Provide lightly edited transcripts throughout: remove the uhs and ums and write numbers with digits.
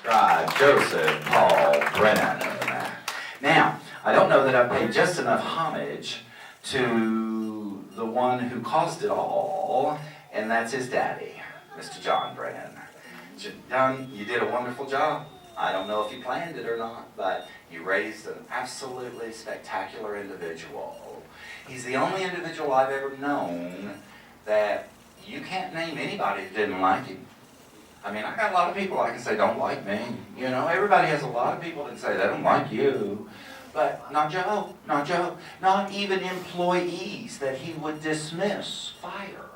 Right, Joseph Paul Brennan. Now, I don't know that I've paid just enough homage to the one who caused it all, and that's his daddy, Mr. John Brennan. John, you did a wonderful job. I don't know if you planned it or not, but you raised an absolutely spectacular individual. He's the only individual I've ever known that you can't name anybody that didn't like him. I mean, I got a lot of people I can say don't like me. You know, everybody has a lot of people that say they don't like you. But not Joe, not Joe. Not even employees that he would dismiss, fire.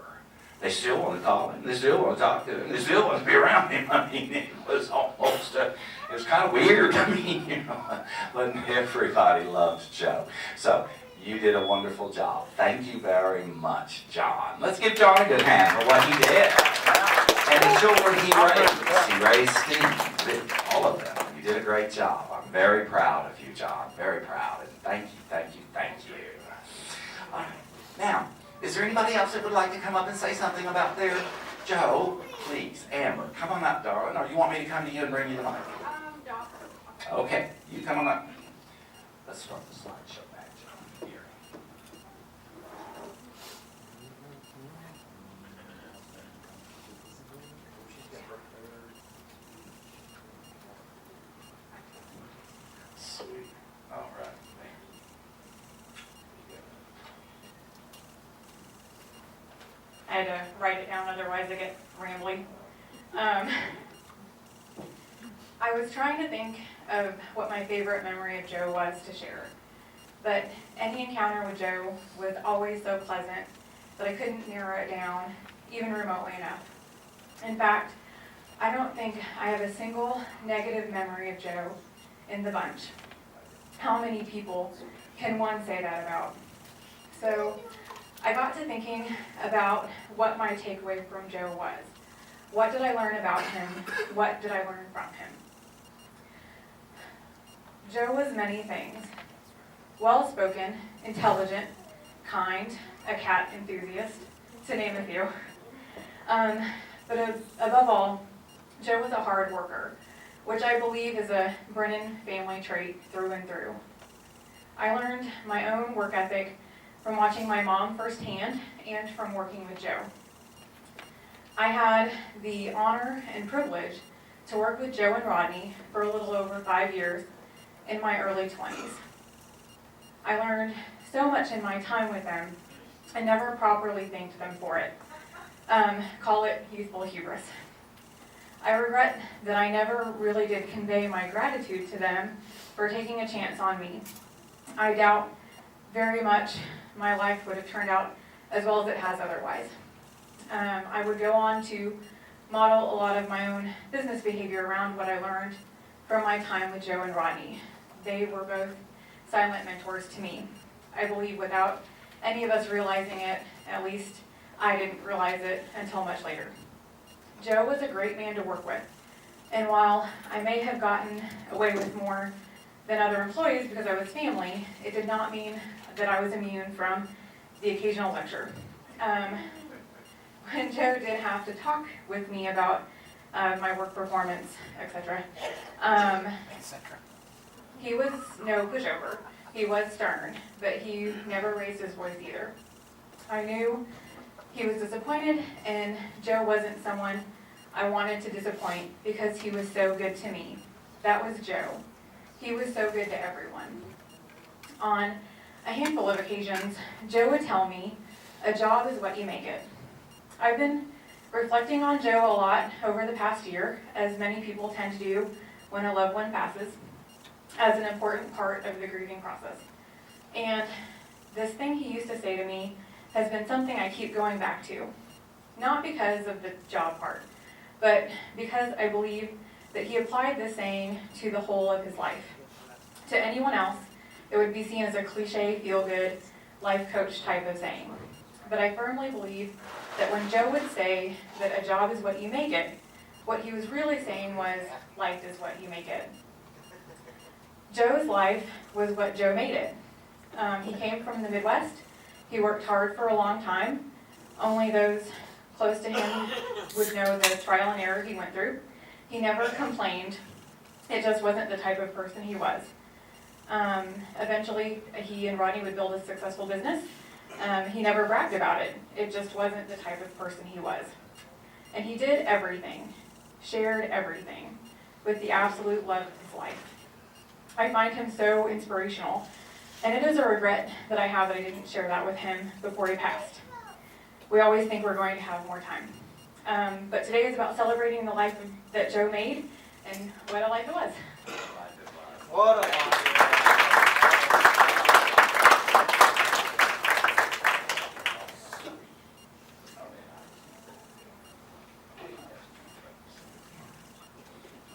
They still want to call him. They still want to talk to him. They still want to be around him. I mean, it was almost, it was kind of weird to me, you know. But everybody loved Joe. So you did a wonderful job. Thank you very much, John. Let's give John a good hand for what he did. And the children he raised Steve, all of them. You did a great job. I'm very proud of you, John. Very proud. And thank you, thank you, thank you. All right. Now, is there anybody else that would like to come up and say something about their Joe? Please, Amber, come on up, darling. Or you want me to come to you and bring you the mic? Okay, you come on up. Let's start the slideshow back, John. Here. Sweet. All right. I had to write it down, otherwise I get rambly. I was trying to think of what my favorite memory of Joe was to share. But any encounter with Joe was always so pleasant that I couldn't narrow it down, even remotely enough. In fact, I don't think I have a single negative memory of Joe in the bunch. How many people can one say that about? So I got to thinking about what my takeaway from Joe was. What did I learn about him? What did I learn from him? Joe was many things. Well-spoken, intelligent, kind, a cat enthusiast, to name a few. But above all, Joe was a hard worker, which I believe is a Brennan family trait through and through. I learned my own work ethic from watching my mom firsthand and from working with Joe. I had the honor and privilege to work with Joe and Rodney for a little over 5 years in my early 20s. I learned so much in my time with them and never properly thanked them for it. Call it youthful hubris. I regret that I never really did convey my gratitude to them for taking a chance on me. I doubt very much my life would have turned out as well as it has otherwise. I would go on to model a lot of my own business behavior around what I learned from my time with Joe and Rodney. They were both silent mentors to me. I believe without any of us realizing it, at least I didn't realize it until much later. Joe was a great man to work with, and while I may have gotten away with more than other employees because I was family, it did not mean that I was immune from the occasional lecture. When Joe did have to talk with me about my work performance, etc., he was no pushover. He was stern, but he never raised his voice either. I knew he was disappointed, and Joe wasn't someone I wanted to disappoint because he was so good to me. That was Joe. He was so good to everyone. On a handful of occasions, Joe would tell me, "A job is what you make it." I've been reflecting on Joe a lot over the past year, as many people tend to do when a loved one passes, as an important part of the grieving process. And this thing he used to say to me has been something I keep going back to. Not because of the job part, but because I believe that he applied this saying to the whole of his life. To anyone else, it would be seen as a cliche, feel-good, life coach type of saying. But I firmly believe that when Joe would say that a job is what you make it, what he was really saying was life is what you make it. Joe's life was what Joe made it. He came from the Midwest. He worked hard for a long time. Only those close to him would know the trial and error he went through. He never complained, It just wasn't the type of person he was. Eventually, he and Rodney would build a successful business. He never bragged about it. It just wasn't the type of person he was. And he did everything, shared everything, with the absolute love of his life. I find him so inspirational, and it is a regret that I have that I didn't share that with him before he passed. We always think we're going to have more time. But today is about celebrating the life that Joe made, and what a life it was. What a life.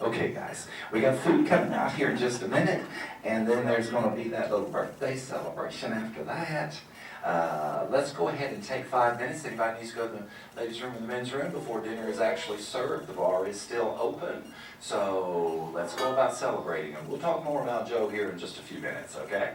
Okay, guys, we got food coming out here in just a minute, and then there's going to be that little birthday celebration after that. Let's go ahead and take 5 minutes. Anybody needs to go to the ladies' room or the men's room before dinner is actually served. The bar is still open, so let's go about celebrating them. We'll talk more about Joe here in just a few minutes, okay?